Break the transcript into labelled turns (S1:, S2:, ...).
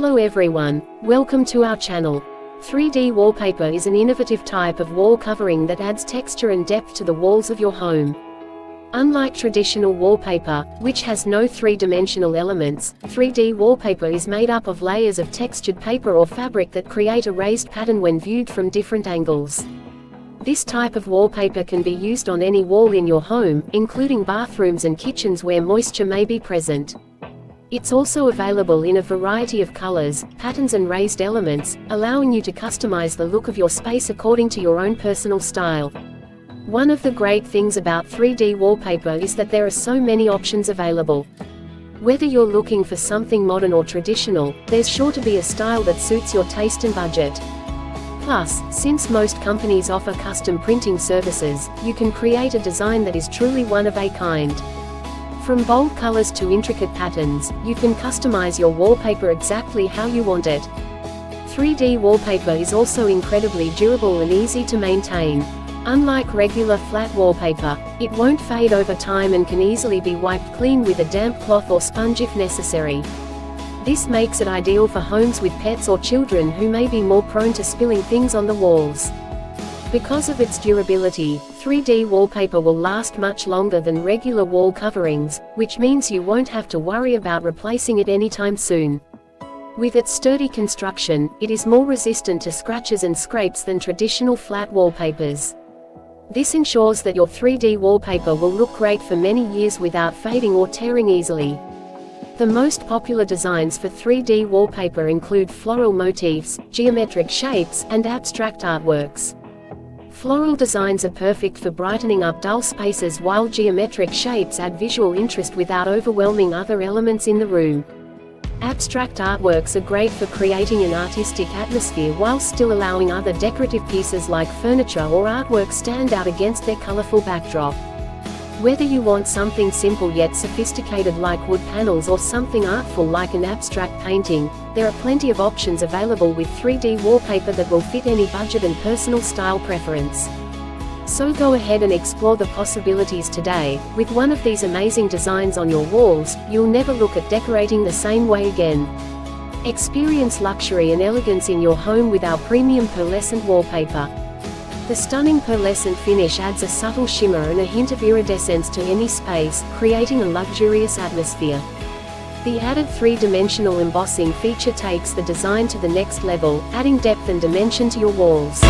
S1: Hello everyone, welcome to our channel. 3D wallpaper is an innovative type of wall covering that adds texture and depth to the walls of your home. Unlike traditional wallpaper, which has no three-dimensional elements, 3D wallpaper is made up of layers of textured paper or fabric that create a raised pattern when viewed from different angles. This type of wallpaper can be used on any wall in your home, including bathrooms and kitchens where moisture may be present. It's also available in a variety of colors, patterns and raised elements, allowing you to customize the look of your space according to your own personal style. One of the great things about 3D wallpaper is that there are so many options available. Whether you're looking for something modern or traditional, there's sure to be a style that suits your taste and budget. Plus, since most companies offer custom printing services, you can create a design that is truly one of a kind. From bold colors to intricate patterns, you can customize your wallpaper exactly how you want it. 3D wallpaper is also incredibly durable and easy to maintain. Unlike regular flat wallpaper, it won't fade over time and can easily be wiped clean with a damp cloth or sponge if necessary. This makes it ideal for homes with pets or children who may be more prone to spilling things on the walls. Because of its durability, 3D wallpaper will last much longer than regular wall coverings, which means you won't have to worry about replacing it anytime soon. With its sturdy construction, it is more resistant to scratches and scrapes than traditional flat wallpapers. This ensures that your 3D wallpaper will look great for many years without fading or tearing easily. The most popular designs for 3D wallpaper include floral motifs, geometric shapes, and abstract artworks. Floral designs are perfect for brightening up dull spaces, while geometric shapes add visual interest without overwhelming other elements in the room. Abstract artworks are great for creating an artistic atmosphere while still allowing other decorative pieces like furniture or artwork stand out against their colorful backdrop. Whether you want something simple yet sophisticated like wood panels or something artful like an abstract painting, there are plenty of options available with 3D wallpaper that will fit any budget and personal style preference. So go ahead and explore the possibilities today. With one of these amazing designs on your walls, you'll never look at decorating the same way again. Experience luxury and elegance in your home with our premium pearlescent wallpaper. The stunning pearlescent finish adds a subtle shimmer and a hint of iridescence to any space, creating a luxurious atmosphere. The added three-dimensional embossing feature takes the design to the next level, adding depth and dimension to your walls.